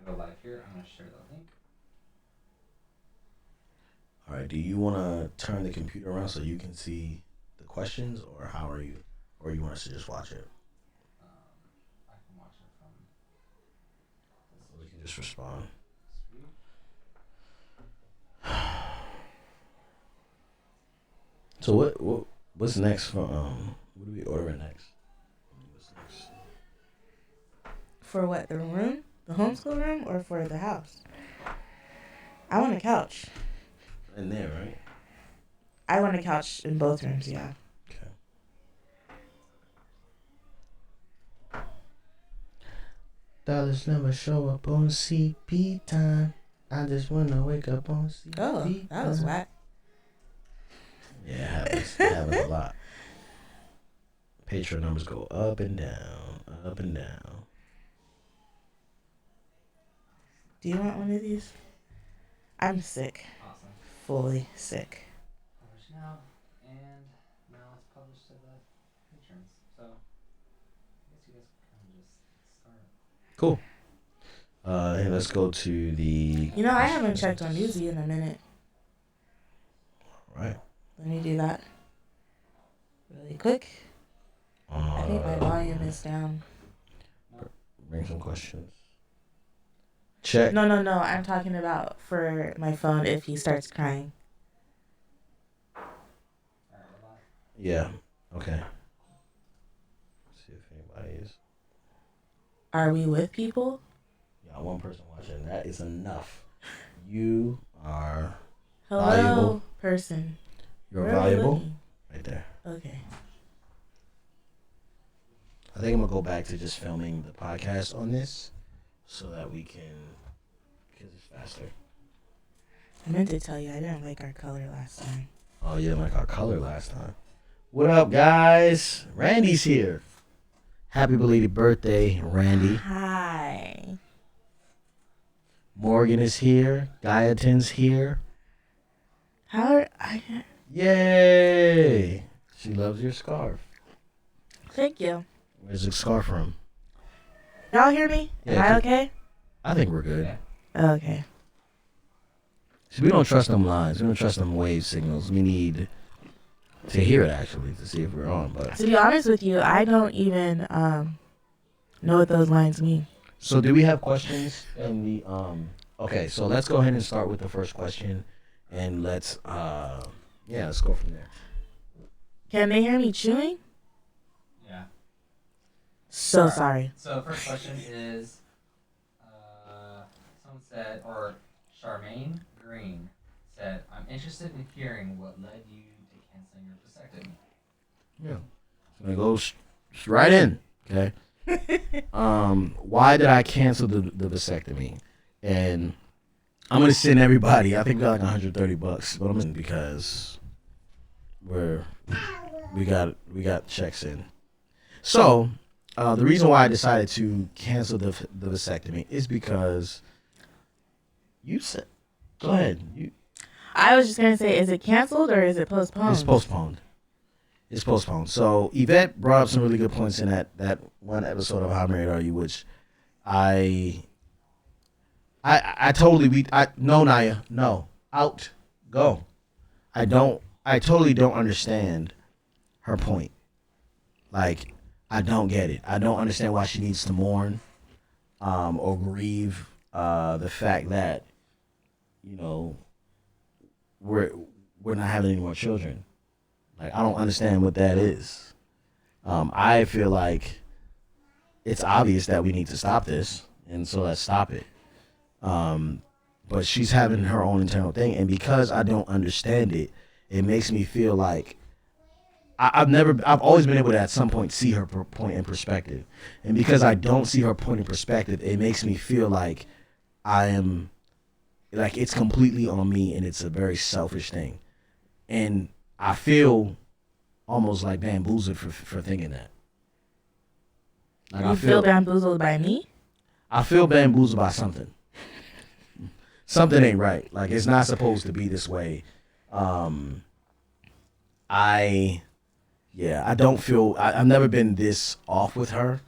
go live here. I'm gonna share the link. All right. Do you want to turn the computer around so you can see the questions, or how are you? Or you want us to just watch it? I can watch it from Or we this can just respond. Sweet. So what's next for what are we ordering next? What's next? For what? The room? The homeschool room or for the house? I want a couch. In there, right? I want a couch in both rooms, yeah. Okay. Dollars never show up on CP time. I just wanna wake up on CP. Oh, that was whack. Yeah, it happens a lot. Patreon numbers go up and down, up and down. Do you want one of these? I'm sick. Awesome. Fully sick. Publish now, and now it's published to the patrons. So I guess you guys can just start. Cool. Hey, let's go to the. You know, I haven't checked on Newsy in a minute. All right. Let me do that really quick. I think my volume is down. Bring some questions. Check. No. I'm talking about for my phone if he starts crying. Alright, we're live. Yeah. Okay. See if anybody is. Are we with people? Yeah, one person watching. That is enough. You are. Hello, Valuable. person. You're Where are we valuable. looking? Right there. Okay. I think I'm gonna go back to just filming the podcast on this, so that we can, because it's faster. I meant to tell you I didn't like our color last time. Oh yeah, like our color last time. What up, guys? Randy's here. Happy belated birthday, Randy. Hi. Morgan is here. Gayatin's here. How are I? Yay! She loves your scarf. Thank you. Where's the scarf from? Y'all hear me? Am Yeah, I okay? I think we're good. Yeah. Okay. See, we don't trust them lines. We don't trust them wave signals. We need to hear it actually to see if we're on. But To be honest with you, I don't even know what those lines mean. so, do we have questions in the Okay, so let's go ahead and start with the first question, and let's go from there. Can they hear me chewing? Yeah. So Alright. sorry. So first question is, someone said, or Charmaine Green said, I'm interested in hearing what led you to canceling your vasectomy. Yeah, so it goes right in. Okay. Why did I cancel the vasectomy? And I'm gonna send everybody. I think we got like $130, but I'm gonna because we got checks in. So the reason why I decided to cancel the vasectomy is because you said. Go ahead. I was just gonna say, is it canceled or is it postponed? It's postponed. It's postponed. So Yvette brought up some really good points in that one episode of How Married Are You, which I totally no, Naya, no, out, go. I totally don't understand her point. Like, I don't get it. I don't understand why she needs to mourn or grieve the fact that, you know, we're not having any more children. Like, I don't understand what that is. I feel like it's obvious that we need to stop this, and so let's stop it. But she's having her own internal thing, and because I don't understand it, it makes me feel like I've always been able to at some point see her point in perspective, and because I don't see her point in perspective, it makes me feel like I am, like, it's completely on me, and it's a very selfish thing, and I feel almost like bamboozled for thinking that. Like, You feel bamboozled by me? I feel bamboozled by something. Something ain't right. Like, it's not supposed to be this way. I don't feel. I've never been this off with her,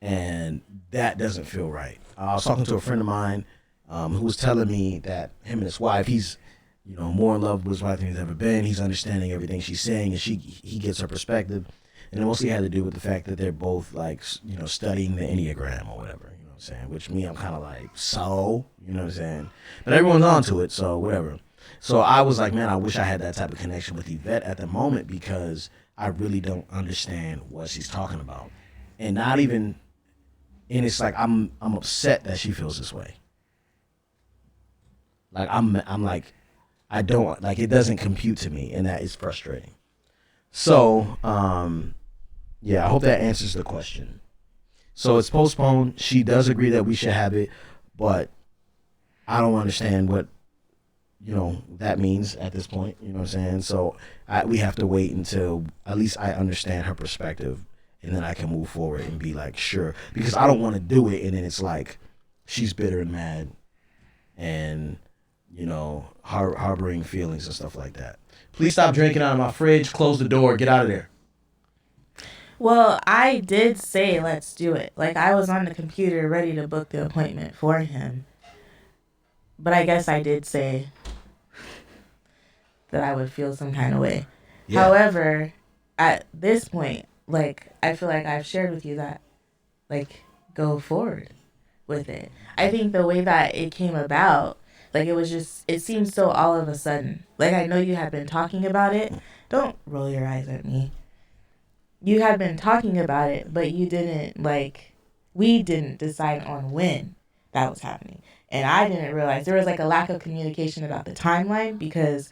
and that doesn't feel right. I was talking to a friend of mine who was telling me that him and his wife, he's more in love with his wife than he's ever been. He's understanding everything she's saying, and he gets her perspective. And it mostly had to do with the fact that they're both like studying the Enneagram or whatever. You know what I'm saying? Which me, I'm kind of like, so you know what I'm saying? But everyone's onto it, so whatever. So I was like, man, I wish I had that type of connection with Yvette at the moment because I really don't understand what she's talking about, and not even. And it's like I'm upset that she feels this way. Like I'm like I don't like it doesn't compute to me, and that is frustrating. So yeah, I hope that answers the question. So it's postponed. She does agree that we should have it, but I don't understand what that means at this point. You know what I'm saying? So we have to wait until at least I understand her perspective, and then I can move forward and be like, sure, because I don't want to do it, and then it's like she's bitter and mad, and harboring feelings and stuff like that. Please stop drinking out of my fridge. Close the door. Get out of there. Well, I did say let's do it. Like, I was on the computer ready to book the appointment for him. But I guess I did say that I would feel some kind of way. Yeah. However, at this point, like, I feel like I've shared with you that, like, go forward with it. I think the way that it came about, like, it seemed so all of a sudden. Like, I know you had been talking about it. Don't roll your eyes at me. You had been talking about it, but you didn't, we didn't decide on when that was happening. And I didn't realize there was, a lack of communication about the timeline because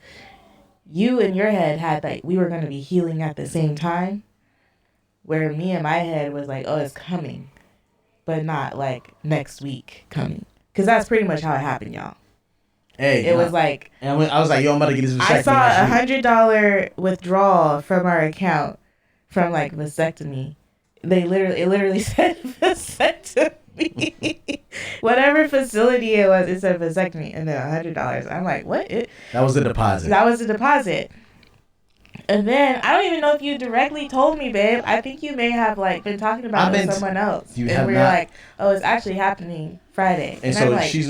you in your head had, we were going to be healing at the same time, where me in my head was like, oh, it's coming, but not, next week coming. Because that's pretty much how it happened, y'all. Hey, it was like... And I was like, yo, I'm about to get this vasectomy. I saw a $100 withdrawal from our account from, vasectomy. It literally said vasectomy. Whatever facility it was, it said vasectomy. And then $100. I'm like, what? That was the deposit. That was the deposit. And then, I don't even know if you directly told me, babe. I think you may have, been talking about it with someone else. You and have we were like, oh, it's actually happening Friday. And so she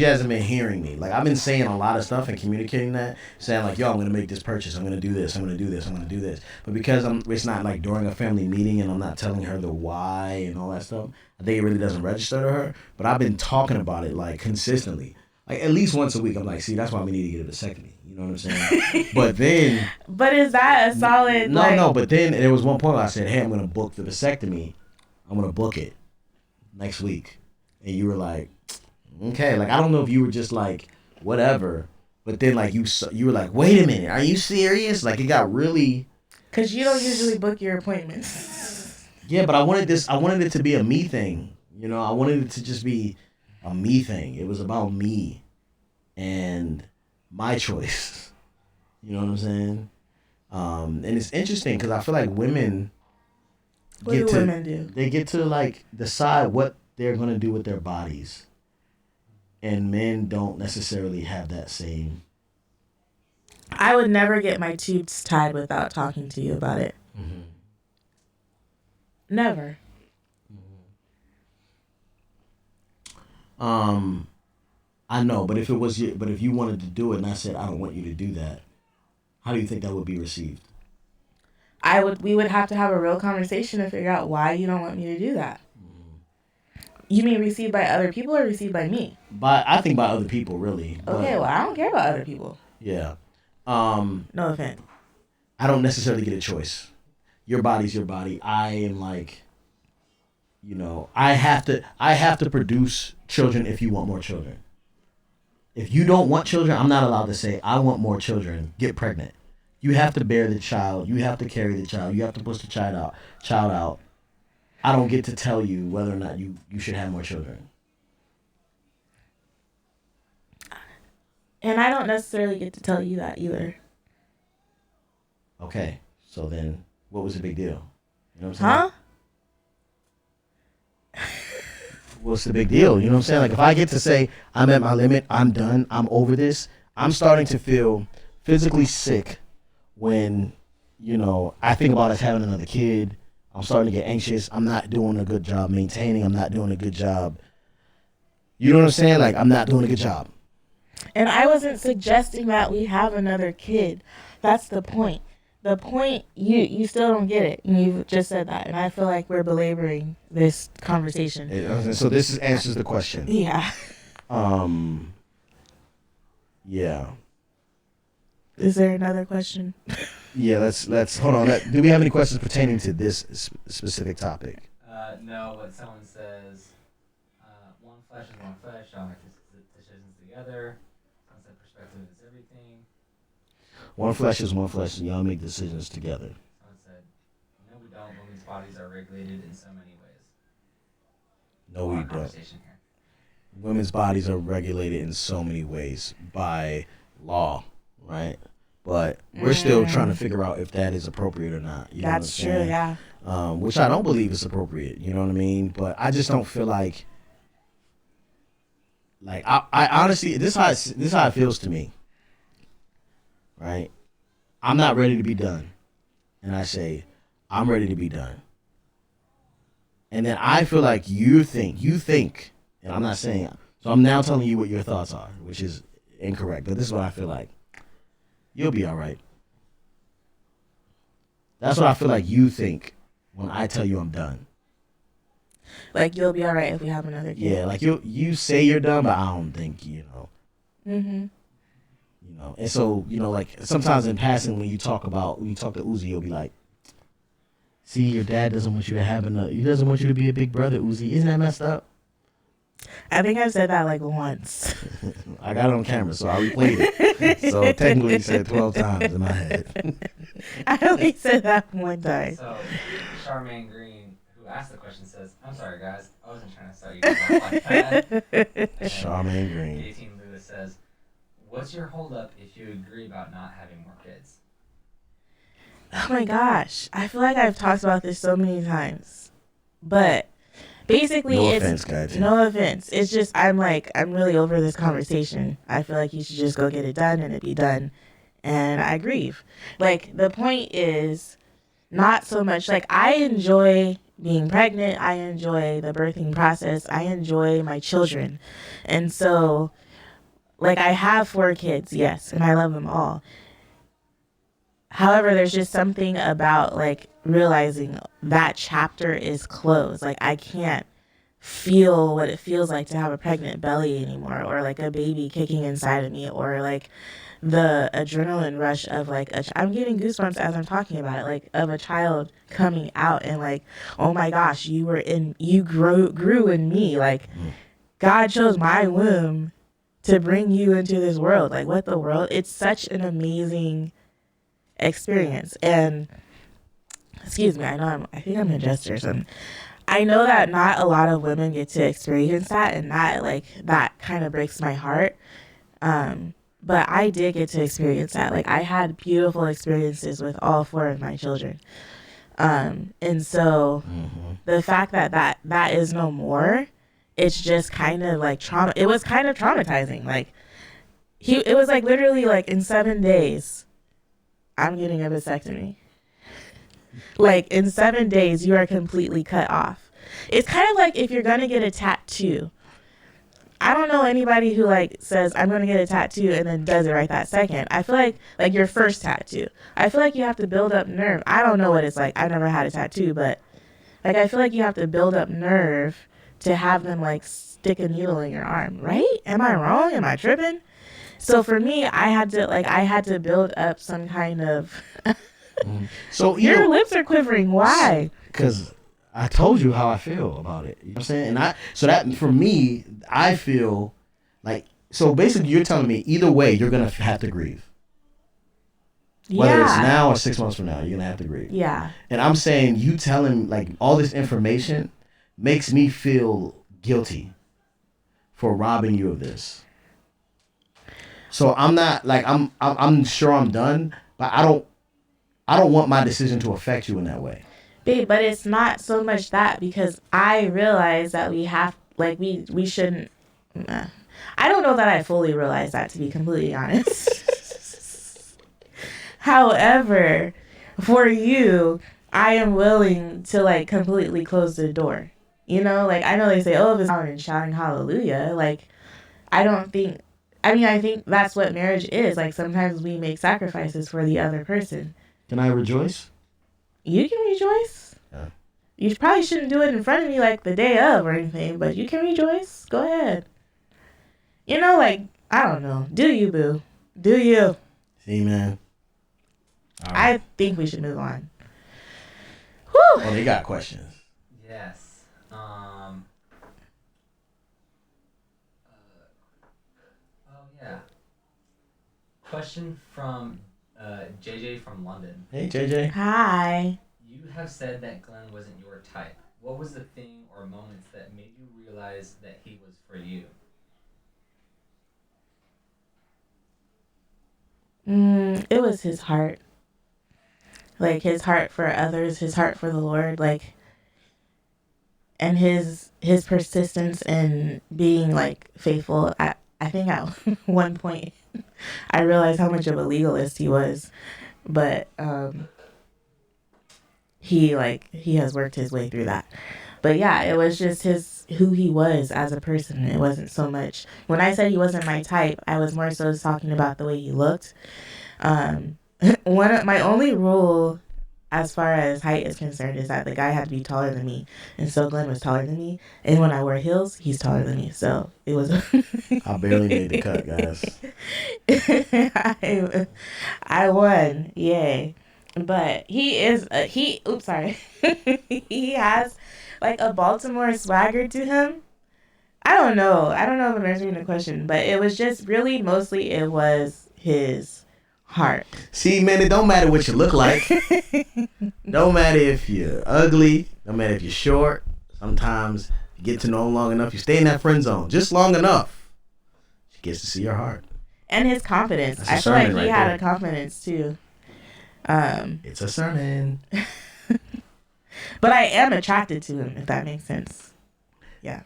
hasn't been hearing me. I've been saying a lot of stuff and communicating that, saying yo, I'm going to make this purchase. I'm going to do this. I'm going to do this. I'm going to do this. But because it's not during a family meeting and I'm not telling her the why and all that stuff, I think it really doesn't register to her. But I've been talking about it, consistently. At least once a week. I'm like, see, that's why we need to get a vasectomy. You know what I'm saying? But then... But is that a solid... No. But then there was one point where I said, hey, I'm going to book the vasectomy. I'm going to book it next week. And you were like, okay. I don't know if you were just whatever. But then you were like, wait a minute. Are you serious? It got really... Because you don't usually book your appointments. Yeah, but I wanted it to be a me thing. I wanted it to just be a me thing. It was about me and my choice. You know what I'm saying? And it's interesting because I feel like women women do? They get to decide what they're gonna do with their bodies, and men don't necessarily have that same. I would never get my tubes tied without talking to you about it. Mm-hmm. Never. I know, but if you wanted to do it and I said I don't want you to do that, how do you think that would be received? We would have to have a real conversation to figure out why you don't want me to do that. You mean received by other people or received by me? I think by other people, really. Okay, well, I don't care about other people. Yeah. No offense. I don't necessarily get a choice. Your body's your body. I am I have to produce children if you want more children. If you don't want children, I'm not allowed to say, I want more children, get pregnant. You have to bear the child. You have to carry the child. You have to push the child out. I don't get to tell you whether or not you should have more children. And I don't necessarily get to tell you that either. Okay, so then what was the big deal? You know what I'm saying? Huh? What's the big deal? You know what I'm saying? If I get to say, I'm at my limit, I'm done, I'm over this, I'm starting to feel physically sick when, I think about us having another kid. I'm starting to get anxious. I'm not doing a good job maintaining. I'm not doing a good job You know what I'm saying? Like, I'm not doing a good job. And I wasn't suggesting that we have another kid. That's the point. The point, you still don't get it. And you just said that. And I feel like we're belaboring this conversation. So this answers the question. Yeah. Yeah. Is there another question? Yeah, let's hold on. Do we have any questions pertaining to this specific topic? No, but someone says, one flesh is one flesh, y'all make decisions together. Someone said perspective is everything. One flesh is one flesh, and y'all make decisions together. Someone said, no, we don't. Women's bodies are regulated in so many ways. No, we don't. Women's bodies are regulated in so many ways by law, right? But we're still trying to figure out if that is appropriate or not. You know what I'm That's true, saying? yeah. Which I don't believe is appropriate. You know what I mean? But I just don't feel like I honestly, this is how it feels to me. Right? I'm not ready to be done. And I say, I'm ready to be done. And then I feel like you think, and I'm not saying, so I'm now telling you what your thoughts are, which is incorrect. But this is what I feel like. You'll be all right. That's what I feel like you think when I tell you I'm done. Like, you'll be all right if we have another kid. Yeah, like you say you're done, but I don't think, Mm-hmm. And so, like sometimes in passing when you talk to Uzi, you'll be like, see, your dad doesn't want you to he doesn't want you to be a big brother, Uzi. Isn't that messed up? I think I've said that like once. I got it on camera, so I replayed it. So technically you said 12 times in my head. I only said that one time. So, Charmaine Green, who asked the question, says, I'm sorry, guys. I wasn't trying to sell you guys off like that. Charmaine Green. 18 Lewis says, what's your holdup if you agree about not having more kids? Oh my gosh. I feel like I've talked about this so many times. But basically, No it's offense, guys. no offense. It's just I'm really over this conversation. I feel like you should just go get it done and it be done. And I grieve. Like, the point is not so much like I enjoy being pregnant. I enjoy the birthing process. I enjoy my children. And so, like, I have 4 kids, yes, and I love them all. However, there's just something about, like, realizing that chapter is closed. Like, I can't feel what it feels like to have a pregnant belly anymore, or, like, a baby kicking inside of me, or, like, the adrenaline rush of, like, I'm getting goosebumps as I'm talking about it, like, of a child coming out and, like, oh my gosh, you grew in me. Like, God chose my womb to bring you into this world. Like, what the world? It's such an amazing experience. And excuse me, I think I'm a jester or something. I know that not a lot of women get to experience that, and that kind of breaks my heart. But I did get to experience that. Like, I had beautiful experiences with all 4 of my children. And so the fact that is no more, it's just kind of like trauma. It was kind of traumatizing. Like, it was like literally like in 7 days, I'm getting a vasectomy. Like, in 7 days, you are completely cut off. It's kind of like if you're going to get a tattoo. I don't know anybody who, like, says, I'm going to get a tattoo and then does it right that second. I feel like your first tattoo. I feel like you have to build up nerve. I don't know what it's like. I've never had a tattoo, but, like, I feel like you have to build up nerve to have them, like, stick a needle in your arm, right? Am I wrong? Am I tripping? So for me, I had to build up some kind of... So your lips are quivering. Why? Because I told you how I feel about it. You know what I'm saying? And so that, for me, I feel like, so basically you're telling me either way, you're going to have to grieve. Whether it's now or 6 months from now, you're going to have to grieve. Yeah. And I'm saying you telling, like, all this information makes me feel guilty for robbing you of this. So I'm not, like, I'm sure I'm done, but I don't want my decision to affect you in that way. Babe, but it's not so much that, because I realize that we have, like, we shouldn't. I don't know that I fully realize that, to be completely honest. However, for you, I am willing to, like, completely close the door. You know, like, I know they say, oh, if it's out and shouting hallelujah, like, I think that's what marriage is. Like, sometimes we make sacrifices for the other person. Can I rejoice? You can rejoice. Yeah. You probably shouldn't do it in front of me like the day of or anything, but you can rejoice. Go ahead. You know, like, I don't know. Do you, boo? Do you? See, man. All I right. think we should move on. Whew. Oh, they got questions. Yes. Oh yeah. Question from JJ from London. Hey, JJ. Hi. You have said that Glenn wasn't your type. What was the thing or moments that made you realize that he was for you? It was his heart. Like, his heart for others, his heart for the Lord, like, and his persistence in being, like, faithful. I think at one point I realized how much of a legalist he was, but he has worked his way through that. But yeah, it was just who he was as a person. It wasn't so much when I said he wasn't my type, I was more so talking about the way he looked. One of my only rule as far as height is concerned is that the guy had to be taller than me, and so Glenn was taller than me, and when I wear heels, he's taller than me, so it was I barely made the cut, guys. I won, yay. But he is oops, sorry. He has like a Baltimore swagger to him. I don't know if I'm answering the question, but it was just really mostly it was his heart. See, man, it don't matter what you look like. Don't matter if you're ugly. Don't matter if you're short. Sometimes you get to know him long enough. You stay in that friend zone just long enough. She gets to see your heart. And his confidence. That's a I feel like sermon he right had there. a confidence too. It's a sermon. But I am attracted to him, if that makes sense. Yeah.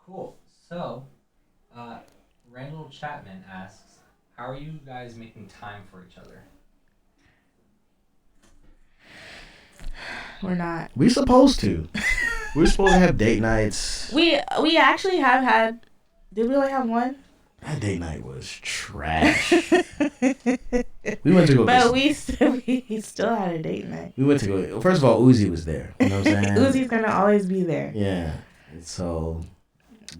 Cool. So, Randall Chapman asks, how are you guys making time for each other? We're not. We supposed to. We're supposed to have date nights. We actually have had. Did we only have one? That date night was trash. We went to go. But we still had a date night. We went to go. First of all, Uzi was there. You know what I'm saying? Uzi's gonna always be there. Yeah. And so,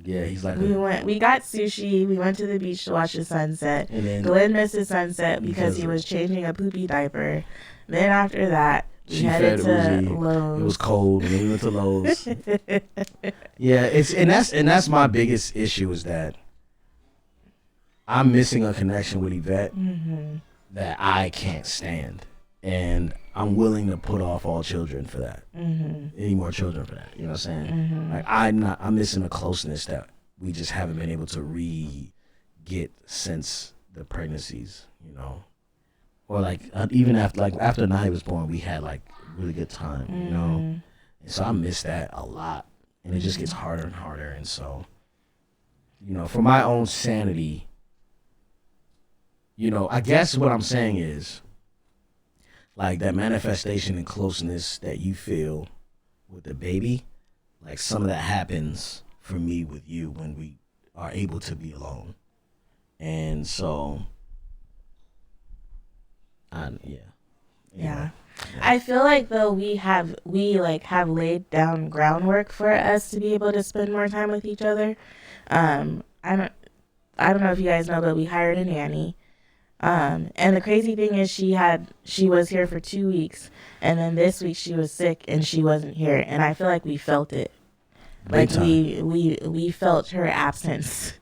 yeah, he's like. We got sushi. We went to the beach to watch the sunset. And then Glenn missed the sunset because he was changing a poopy diaper. Then after that, we she headed fed to Uzi. Lowe's. It was cold, and then we went to Lowe's. Yeah, that's my biggest issue is that I'm missing a connection with Yvette that I can't stand, and I'm willing to put off all children for that. Any more children for that? You know what I'm saying? Like I'm missing a closeness that we just haven't been able to get since the pregnancies. You know, or like even after Naya was born, we had like really good time. You know, and so I miss that a lot, and it just gets harder and harder. And so, you know, for my own sanity. You know, I guess what I'm saying is, like, that manifestation and closeness that you feel with the baby, like, some of that happens for me with you when we are able to be alone. And so, Yeah. I feel like though we have laid down groundwork for us to be able to spend more time with each other. I don't know if you guys know, but we hired a nanny. And the crazy thing is she was here for 2 weeks, and then this week she was sick and she wasn't here, and I feel like we felt it. Like we felt her absence.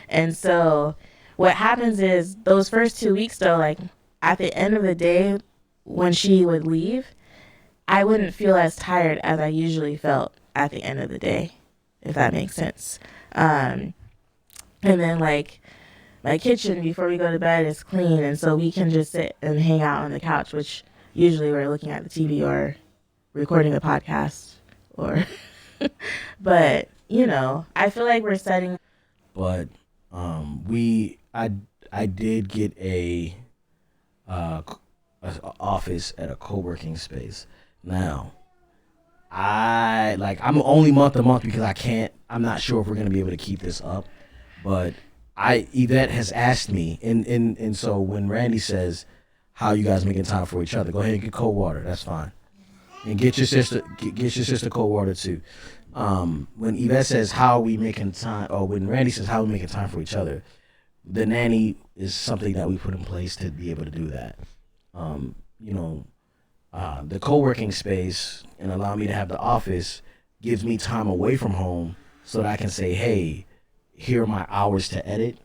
And so what happens is those first 2 weeks though, like at the end of the day when she would leave, I wouldn't feel as tired as I usually felt at the end of the day, if that makes sense. And then like my kitchen before we go to bed is clean, and so we can just sit and hang out on the couch, which usually we're looking at the TV or recording a podcast or but you know, I feel like we're setting. But I did get a office at a co-working space. Now, I'm only month to month because I'm not sure if we're gonna be able to keep this up. But Yvette has asked me, and so when Randy says, how you guys making time for each other, go ahead and get cold water. That's fine. And get your sister cold water too. When Yvette says how are we making time, or when Randy says how are we making time for each other, the nanny is something that we put in place to be able to do that. You know, the co-working space and allow me to have the office gives me time away from home so that I can say, hey, here are my hours to edit,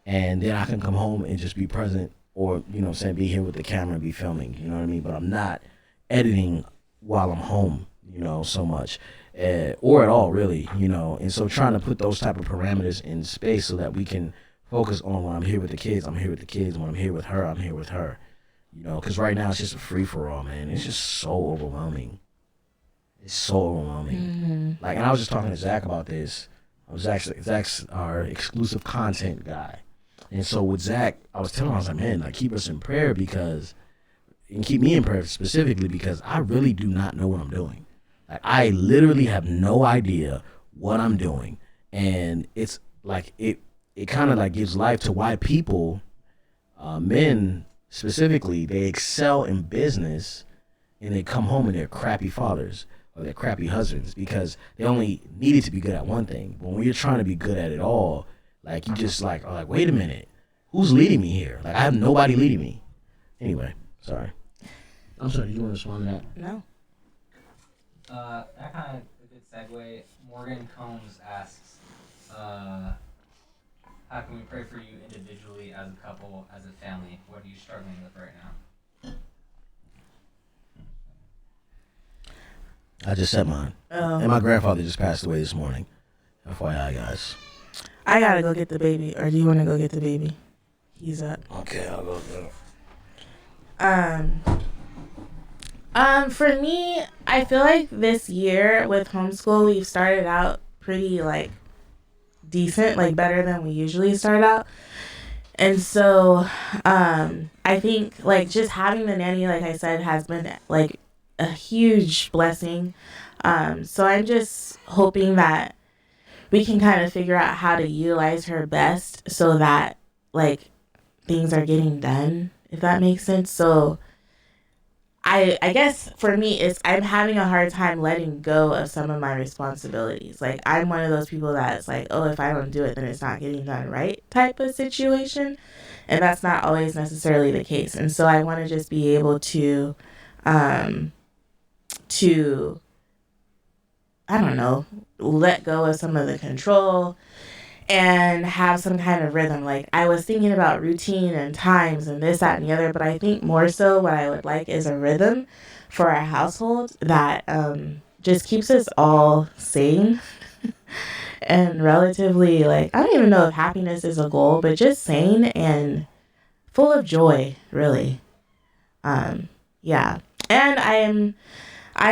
and then I can come home and just be present, or be here with the camera and be filming. You know what I mean? But I'm not editing while I'm home, so much, or at all, really, And so trying to put those type of parameters in space so that we can focus on when I'm here with the kids, I'm here with the kids. When I'm here with her, I'm here with her. Because right now it's just a free for all, man. It's just so overwhelming. It's so overwhelming. Mm-hmm. And I was just talking to Zach about this. Zach's our exclusive content guy. And so with Zach, I was telling him, I was like, man, keep us in prayer and keep me in prayer specifically because I really do not know what I'm doing. I literally have no idea what I'm doing. And it's it kind of gives life to why people, men specifically, they excel in business and they come home and they're crappy fathers or they're crappy husbands because they only needed to be good at one thing. But when you're trying to be good at it all, you just are wait a minute, who's leading me here? I have nobody leading me. Anyway, sorry. I'm sorry, you want to respond to that? No. That kind of a good segue. Morgan Combs asks, how can we pray for you individually, as a couple, as a family? What are you struggling with right now? I just said mine. Oh. And my grandfather just passed away this morning. FYI, guys. I gotta go get the baby. Or do you want to go get the baby? He's up. Okay, I'll go get him. For me, I feel like this year with homeschool, we've started out pretty decent, better than we usually start out. And so, I think just having the nanny, like I said, has been a huge blessing. So I'm just hoping that we can kind of figure out how to utilize her best so that things are getting done, if that makes sense. So I guess for me, I'm having a hard time letting go of some of my responsibilities. I'm one of those people that's oh, if I don't do it, then it's not getting done right type of situation. And that's not always necessarily the case. And so I want to just be able to, I don't know, let go of some of the control and have some kind of rhythm. I was thinking about routine and times and this, that, and the other, but I think more so what I would like is a rhythm for our household that just keeps us all sane and relatively, I don't even know if happiness is a goal, but just sane and full of joy, really. Yeah. And I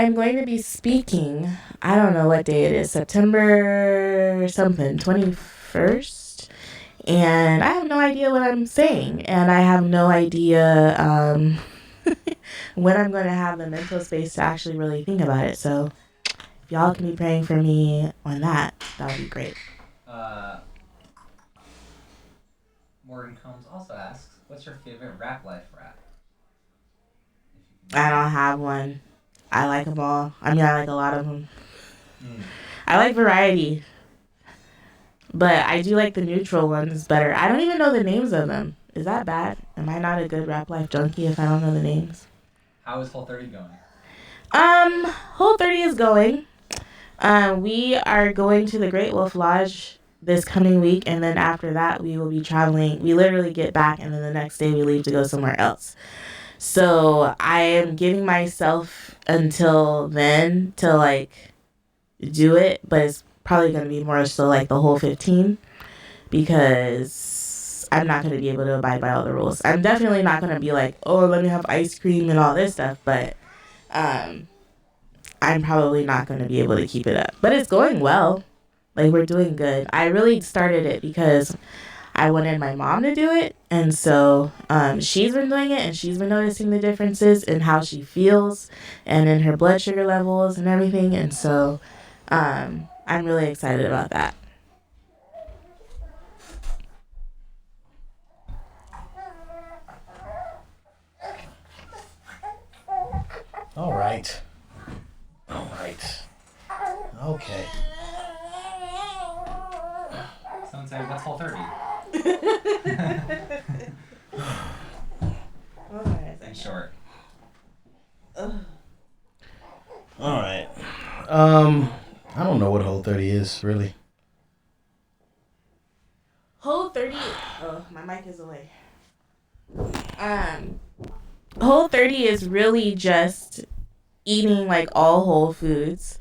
am going to be speaking, I don't know what day it is, September something, 21st. And I have no idea what I'm saying. And I have no idea when I'm going to have the mental space to actually really think about it. So if y'all can be praying for me on that, that would be great. Morgan Combs also asks, what's your favorite rap life rap? I don't have one. I like them all. I mean, I like a lot of them. I like variety. But I do like the neutral ones better. I don't even know the names of them. Is that bad? Am I not a good rap life junkie if I don't know the names? How is Whole 30 going? Whole 30 is going. We are going to the Great Wolf Lodge this coming week, and then after that we will be traveling. We literally get back, and then the next day we leave to go somewhere else. So I am giving myself until then to do it, but it's probably going to be more so the whole 15 because I'm not going to be able to abide by all the rules. I'm definitely not going to be oh, let me have ice cream and all this stuff, but I'm probably not going to be able to keep it up. But it's going well. We're doing good. I really started it because I wanted my mom to do it. And so she's been doing it, and she's been noticing the differences in how she feels and in her blood sugar levels and everything. And so I'm really excited about that. All right. All right. Okay. Someone said, what's Whole30? In short. All right. I don't know what Whole30 is really. Whole30. Oh, my mic is away. Whole30 is really just eating like all whole foods.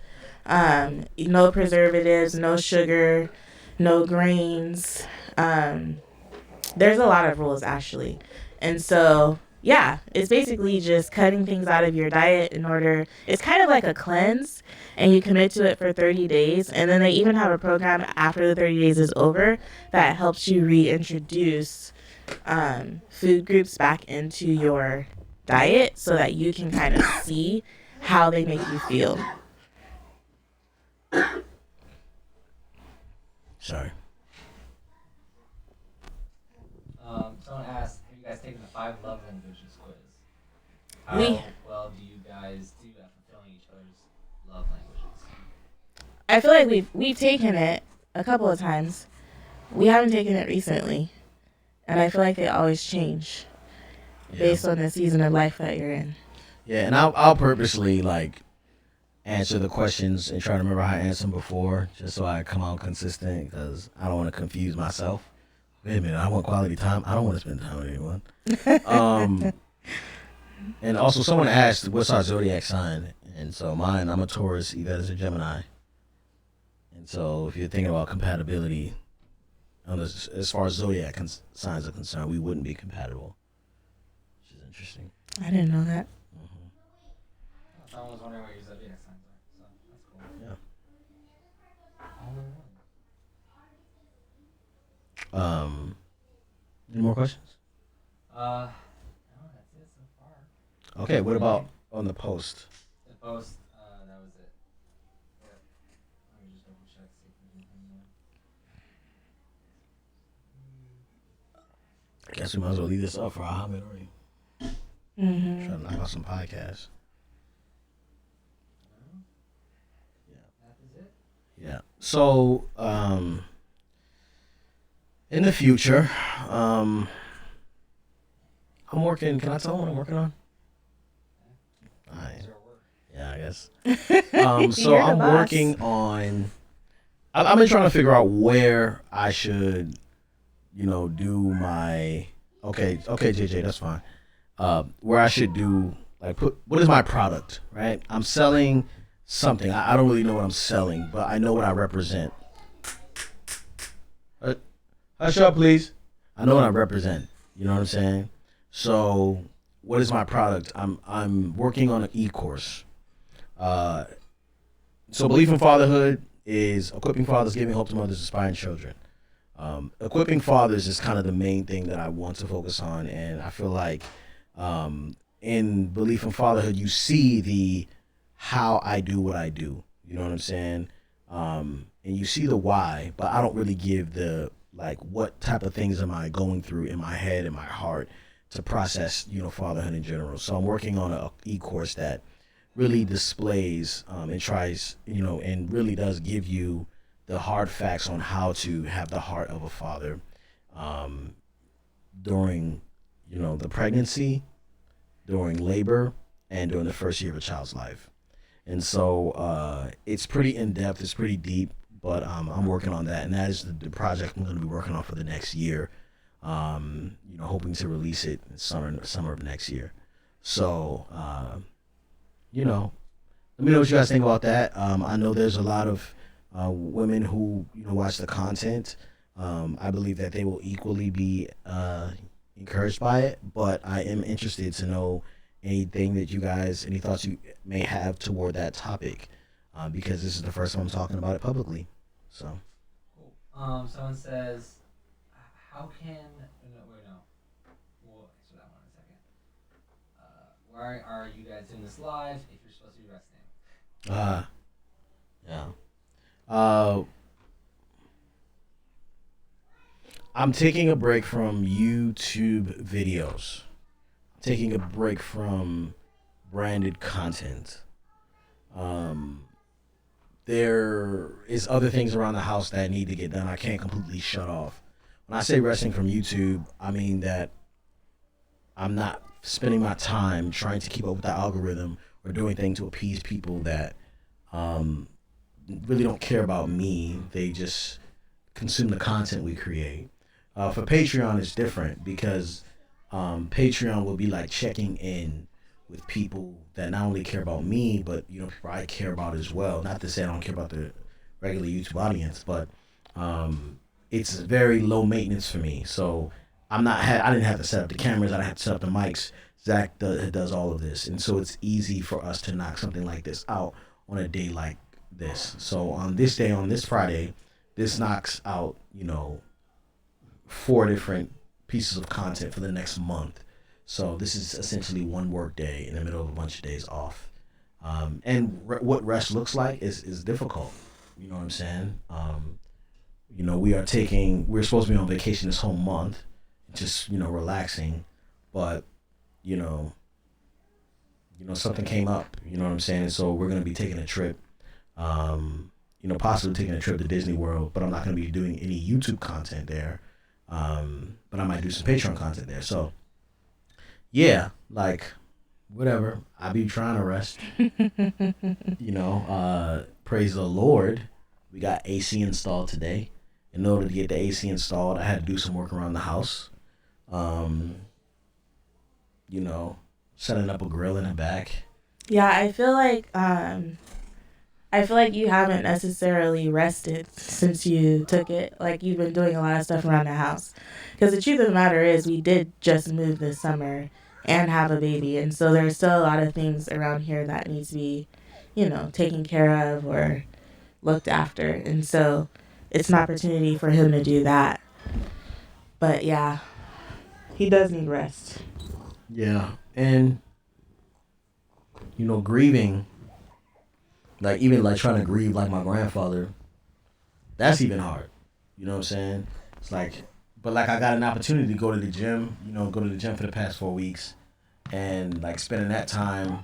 No preservatives, no sugar, no grains. There's a lot of rules actually. And so, yeah, it's basically just cutting things out of your diet in order. It's kind of like a cleanse, and you commit to it for 30 days. And then they even have a program after the 30 days is over that helps you reintroduce food groups back into your diet so that you can kind of see how they make you feel. Sorry. Someone asked, have you guys taken the 5 love languages quiz? How We- well do you guys do at fulfilling each other's love languages? I feel like we've taken it a couple of times. We haven't taken it recently, and I feel like they always change based on the season of life that you're in. Yeah, and I'll purposely like answer the questions and try to remember how I answered them before, just so I come out consistent, because I don't want to confuse myself. Wait a minute, I want quality time. I don't want to spend time with anyone. And also, someone asked, "What's our zodiac sign?" And so mine, I'm a Taurus. Yvette is a Gemini. And so, if you're thinking about compatibility, as far as zodiac signs are concerned, we wouldn't be compatible, which is interesting. I didn't know that. Someone was wondering what your zodiac signs are, so that's cool. Yeah. All in one. Any more questions? No, that's it so far. Okay, what about on the post? The post, that was it. Yep. Let me just double check, see if we can find more. I guess we might as well leave this up for Ahmed already. Mm-hmm. Try to knock out some podcasts. That is it? Yeah. So, in the future, I'm working. Can I tell them what I'm working on? It's your work. Yeah, I guess. So You're the I'm boss. working on. I've been trying to figure out where I should, do my. Okay, JJ, that's fine. Where I should do what is my product, right? I'm selling something. I don't really know what I'm selling, but I know what I represent. Hush up, please. I know what I represent. You know what I'm saying? So, what is my product? I'm working on an e-course. So, Belief in Fatherhood is equipping fathers, giving hope to mothers, inspiring children. Equipping fathers is kind of the main thing that I want to focus on, and I feel like in Belief in Fatherhood, you see the how I do what I do. You know what I'm saying? And you see the why, but I don't really give the what type of things am I going through in my head and my heart to process, fatherhood in general. So I'm working on an e-course that really displays and tries, and really does give you the hard facts on how to have the heart of a father during, the pregnancy, during labor, and during the first year of a child's life. And so it's pretty in-depth, it's pretty deep, but I'm working on that, and that is the project I'm going to be working on for the next year. Hoping to release it in summer of next year. So, let me know what you guys think about that. I know there's a lot of women who watch the content. I believe that they will equally be encouraged by it, but I am interested to know any thoughts you may have toward that topic, because this is the first time I'm talking about it publicly. So, Cool. Someone says, how can no wait no we'll answer that one in a second. Why are you guys doing this live if you're supposed to be resting? Yeah. Uh, I'm taking a break from YouTube videos. I'm taking a break from branded content. Um, there is other things around the house that need to get done. I can't completely shut off. When I say resting from YouTube, I mean that I'm not spending my time trying to keep up with the algorithm or doing things to appease people that um, really don't care about me. They just consume the content we create. For Patreon, it's different because Patreon will be like checking in with people that not only care about me, but people I care about as well. Not to say I don't care about the regular YouTube audience, but it's very low maintenance for me. So I didn't have to set up the cameras. I didn't have to set up the mics. Zach does all of this, and so it's easy for us to knock something like this out on a day like this. So on this day, on this Friday, this knocks out 4 different pieces of content for the next month. So this is essentially one work day in the middle of a bunch of days off. What rest looks like is difficult. You know what I'm saying? We're supposed to be on vacation this whole month, just relaxing, but you know something came up. You know what I'm saying? So we're gonna be taking a trip. Possibly taking a trip to Disney World, but I'm not gonna be doing any YouTube content there. But I might do some Patreon content there. So yeah, like whatever. I be trying to rest. Praise the Lord. We got AC installed today. In order to get the AC installed, I had to do some work around the house. Setting up a grill in the back. Yeah, I feel like you haven't necessarily rested since you took it. Like, you've been doing a lot of stuff around the house. Because the truth of the matter is, we did just move this summer and have a baby. And so there's still a lot of things around here that needs to be, taken care of or looked after. And so it's an opportunity for him to do that. But yeah, he does need rest. Yeah. And, grieving, like even like trying to grieve like my grandfather, that's even hard. You know what I'm saying? It's like, but like I got an opportunity to go to the gym, go to the gym for the past 4 weeks, and like spending that time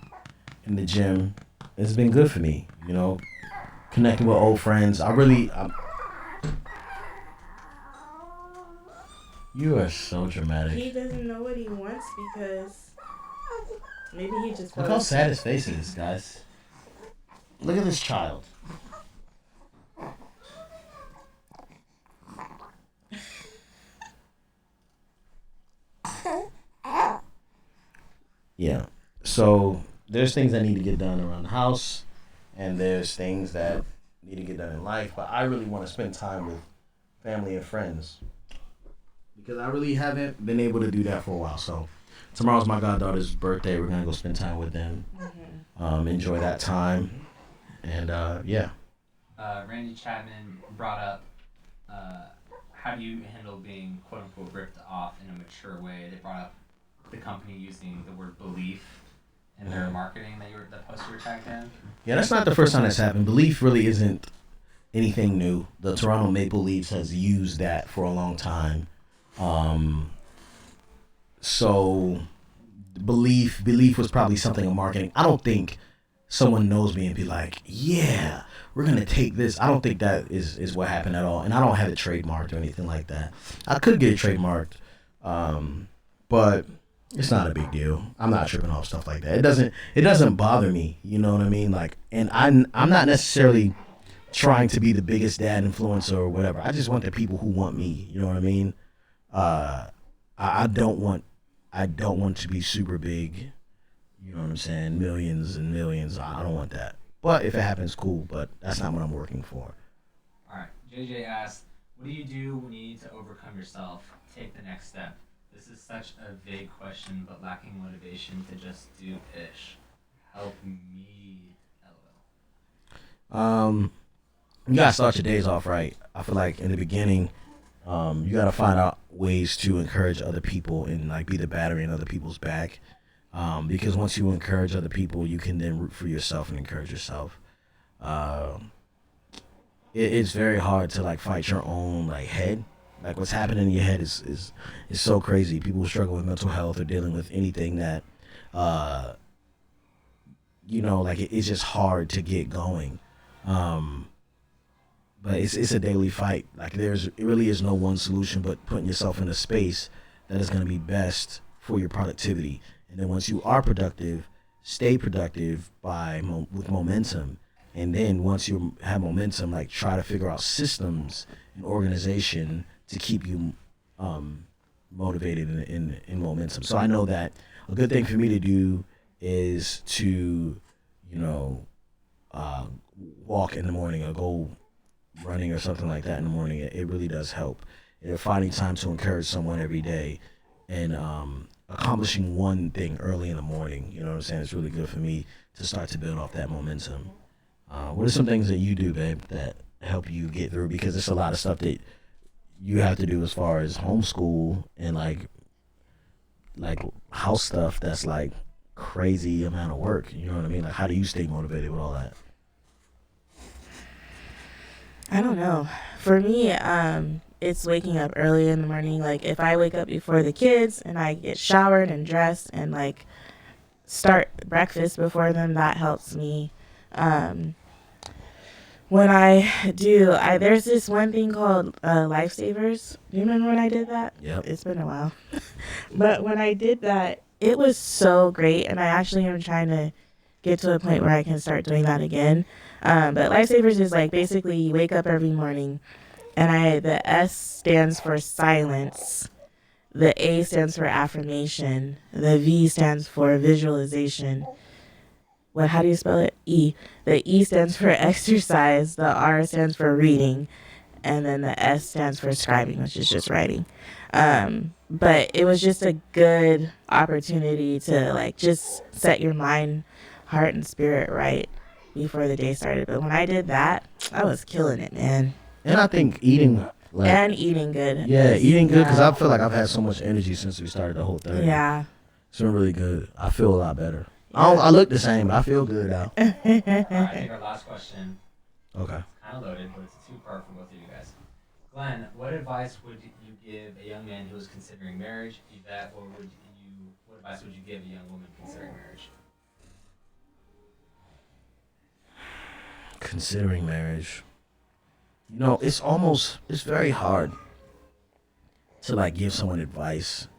in the gym, it's been good for me. Connecting with old friends. You are so dramatic. He doesn't know what he wants because maybe he just. Look how sad his face is, guys. Look at this child. Yeah. So there's things that need to get done around the house, and there's things that need to get done in life. But I really want to spend time with family and friends because I really haven't been able to do that for a while. So tomorrow's my goddaughter's birthday. We're gonna go spend time with them. Enjoy that time, and yeah. Randy Chapman brought up how do you handle being quote unquote ripped off in a mature way. They brought up the company using the word belief in their marketing that post you were tagged in. Yeah, that's not the first time that's happened. Belief really isn't anything new. The Toronto Maple Leafs has used that for a long time. So belief was probably something in marketing. I don't think someone knows me and be like, yeah, we're gonna take this. I don't think that is what happened at all. And I don't have it trademarked or anything like that. I could get it trademarked, but it's not a big deal. I'm not tripping off stuff like that. It doesn't bother me. You know what I mean? Like, and I'm not necessarily trying to be the biggest dad influencer or whatever. I just want the people who want me. You know what I mean? I don't want to be super big. You know what I'm saying? Millions and millions. I don't want that. But if it happens, cool. But that's not what I'm working for. All right. JJ asked, what do you do when you need to overcome yourself? Take the next step. This is such a vague question, but lacking motivation to just do ish. Help me, LOL. You gotta start your days off right. I feel like in the beginning, You gotta find out ways to encourage other people and like be the battery in other people's back. Because once you encourage other people, you can then root for yourself and encourage yourself. It's very hard to like fight your own like head. Like what's happening in your head is so crazy. People who struggle with mental health or dealing with anything that, like it's just hard to get going. But it's a daily fight. Like it really is no one solution, but putting yourself in a space that is going to be best for your productivity. And then once you are productive, stay productive with momentum. And then once you have momentum, like try to figure out systems and organization to keep you motivated in momentum. So I know that a good thing for me to do is to, walk in the morning or go running or something like that in the morning. It really does help. And finding time to encourage someone every day and accomplishing one thing early in the morning, you know what I'm saying? It's really good for me to start to build off that momentum. What are some things that you do, babe, that help you get through? Because there's a lot of stuff that you have to do as far as homeschool and like house stuff that's like crazy amount of work. You know what I mean? Like, how do you stay motivated with all that? I don't know. For me, it's waking up early in the morning. Like if I wake up before the kids and I get showered and dressed and like start breakfast before them, that helps me. When I do, there's this one thing called Lifesavers. Do you remember when I did that? Yep. It's been a while. But when I did that, it was so great. And I actually am trying to get to a point where I can start doing that again. But Lifesavers is like basically you wake up every morning and the S stands for silence. The A stands for affirmation. The V stands for visualization. How do you spell it? E. The E stands for exercise. The R stands for reading. And then the S stands for scribing, which is just writing. But it was just a good opportunity to like just set your mind, heart, and spirit right before the day started. But when I did that, I was killing it, man. And I think eating eating good. Yeah, eating good because I feel like I've had so much energy since we started the whole thing. Yeah. It's been really good. I feel a lot better. I look the same, but I feel good now. I think our last question. Okay. It's kind of loaded, but it's a two-part for both of you guys. Glenn, what advice would you give a young man who is considering marriage? Yvette, what advice would you give a young woman considering marriage? Considering marriage. It's very hard to like give someone advice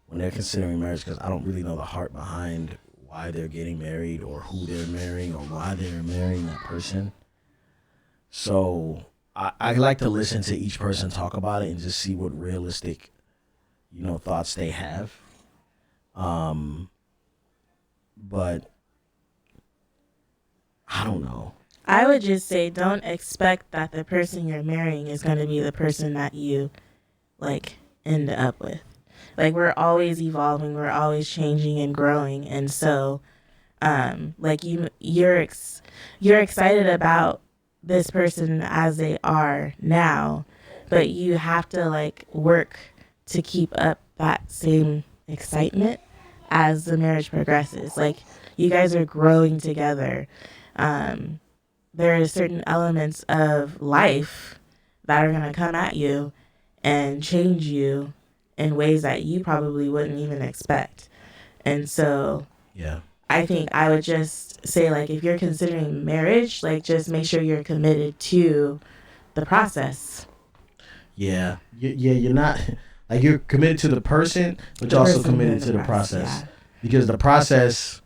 when they're considering marriage because I don't really know the heart behind why they're getting married or who they're marrying or why they're marrying that person. So I like to listen to each person talk about it and just see what realistic, thoughts they have. But I don't know. I would just say don't expect that the person you're marrying is going to be the person that you like end up with. Like we're always evolving, we're always changing and growing, and so you're excited about this person as they are now, but you have to like work to keep up that same excitement as the marriage progresses. Like you guys are growing together. There are certain elements of life that are going to come at you and change you in ways that you probably wouldn't even expect. And so yeah, I think I would just say, like, if you're considering marriage, like, just make sure you're committed to the process. Yeah, you're not, like, you're committed to the person, but you're also committed to the process. Yeah. Because the process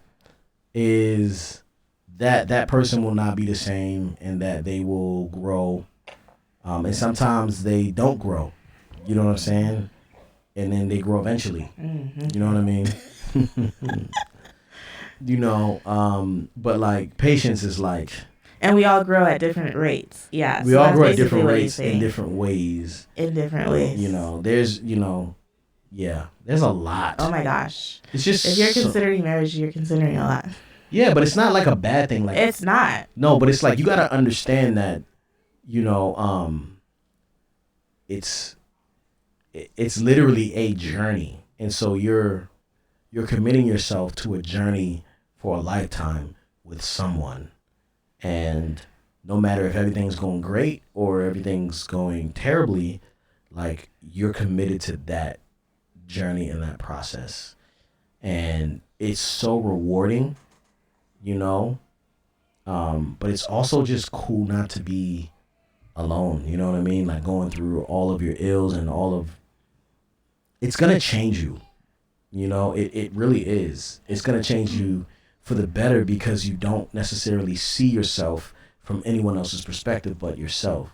is that person will not be the same and that they will grow. And sometimes they don't grow. You know what I'm saying? And then they grow eventually. Mm-hmm. You know what I mean? But like patience is like. And we all grow at different rates. Yeah. We all grow at different rates in different ways. There's, there's a lot. Oh my gosh. It's just. If you're considering marriage, you're considering a lot. Yeah, but it's not like a bad thing. Like it's not. No, but it's like you gotta understand that, it's it's literally a journey, and so you're committing yourself to a journey for a lifetime with someone, and no matter if everything's going great or everything's going terribly, like you're committed to that journey and that process, and it's so rewarding, you know. But it's also just cool not to be alone. You know what I mean? Like going through all of your ills and it's gonna change you. You know, it really is. It's gonna change you for the better because you don't necessarily see yourself from anyone else's perspective but yourself.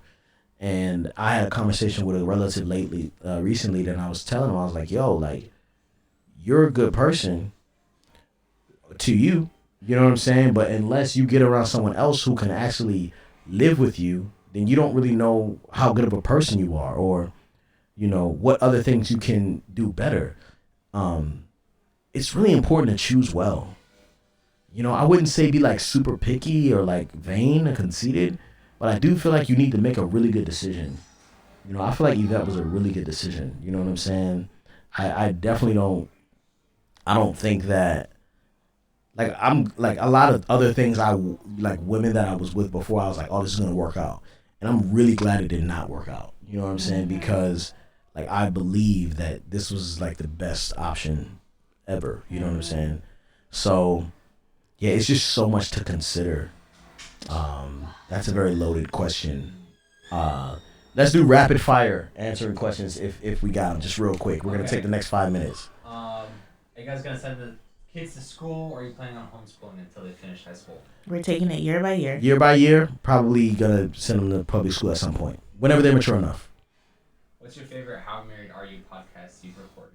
And I had a conversation with a relative recently that I was telling him, I was like, yo, like, you're a good person to you. You know what I'm saying? But unless you get around someone else who can actually live with you, then you don't really know how good of a person you are, or, you know, what other things you can do better. It's really important to choose well. You know, I wouldn't say be like super picky or like vain or conceited, but I do feel like you need to make a really good decision. You know, I feel like that was a really good decision. You know what I'm saying? I definitely don't think that, like, I'm like a lot of other things like women that I was with before, I was like, oh, this is gonna work out, and I'm really glad it did not work out. You know what I'm saying? Because like I believe that this was like the best option ever. You know what I'm saying? So yeah, it's just so much to consider. That's a very loaded question. Let's do rapid fire answering questions if we got them, just real quick. We're gonna take the next 5 minutes. Are you guys gonna send the kids to school, or are you planning on homeschooling until they finish high school? We're taking it year by year. Year by year, probably gonna send them to public school at some point, whenever they're mature enough. What's your favorite How Married Are You podcast you've recorded?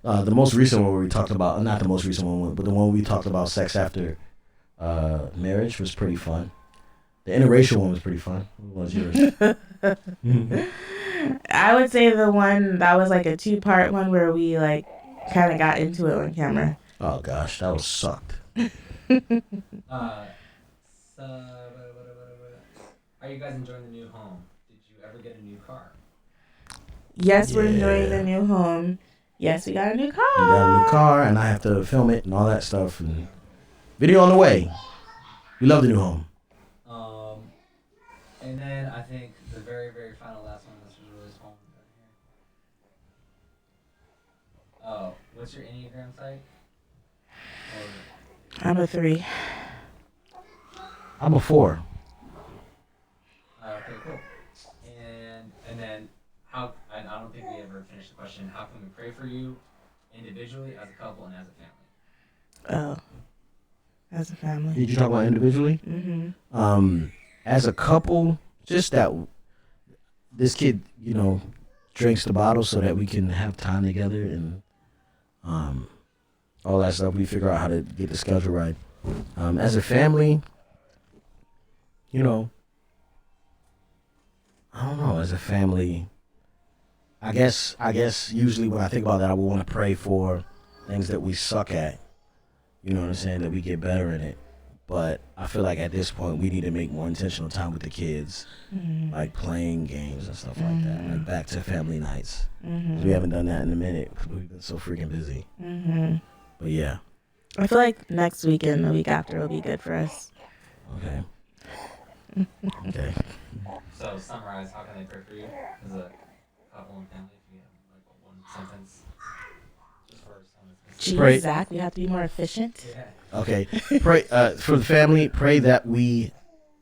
The most recent one where we talked about, not the most recent one, but the one we talked about sex after marriage was pretty fun. The interracial one was pretty fun. What was yours? I would say the one that was like a 2-part one where we like kind of got into it on camera. Oh gosh, that was sucked. Are you guys enjoying the new home? Did you ever get a new car? Yes, we're enjoying the new home. Yes, we got a new car. We got a new car, and I have to film it and all that stuff, and video on the way. We love the new home. And then I think the very, very final last one, this was really home right here. Oh, what's your Enneagram type? I'm a 3. I'm a 4. Okay, cool. And then how? I don't think we ever finished the question. How can we pray for you individually, as a couple, and as a family? Oh, as a family. Did you talk about individually? Mm-hmm. As a couple, just that this kid, you know, drinks the bottle so that we can have time together, and all that stuff. We figure out how to get the schedule right. As a family, you know, I don't know. As a family, I guess usually when I think about that, I would want to pray for things that we suck at. You know what I'm saying? That we get better in it. But I feel like at this point we need to make more intentional time with the kids, like playing games and stuff like that, like back to family nights. We haven't done that in a minute because we've been so freaking busy. But yeah. I feel like next weekend, the week after, will be good for us. Okay. Okay. So summarize. How can they pray for you as a couple and family? If you have like one sentence. Just for some. Pray. Jeez, Zach, we have to be more efficient. Yeah. Okay. Pray for the family. Pray that we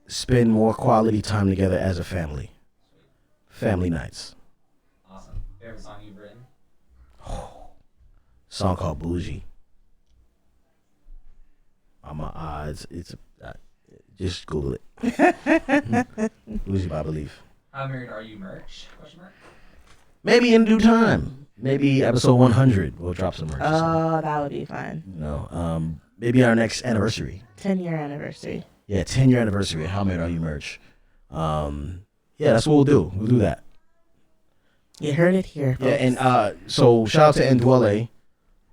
spend more quality time together as a family. Family nights. Awesome. Favorite song you've written? Song called Bougie. Just Google it. Bougie by Belief. How Married Are You merch? Question mark. Maybe in due time. Maybe episode 100 we'll drop some merch. Oh, that would be fun. You know, maybe our next anniversary. 10-year anniversary. Yeah, 10-year anniversary of How Married Are You merch. Yeah, that's what we'll do. We'll do that. You heard it here, folks. Yeah, and so shout out to Ndwele.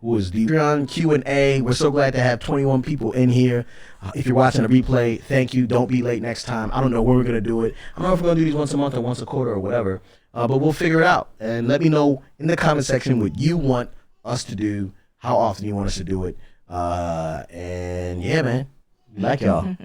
who is the Patreon Q&A. We're so glad to have 21 people in here. If you're watching a replay, thank you. Don't be late next time. I don't know where we're going to do it. I don't know if we're going to do these once a month or once a quarter or whatever, but we'll figure it out. And let me know in the comment section what you want us to do, how often you want us to do it. And yeah, man, we like y'all.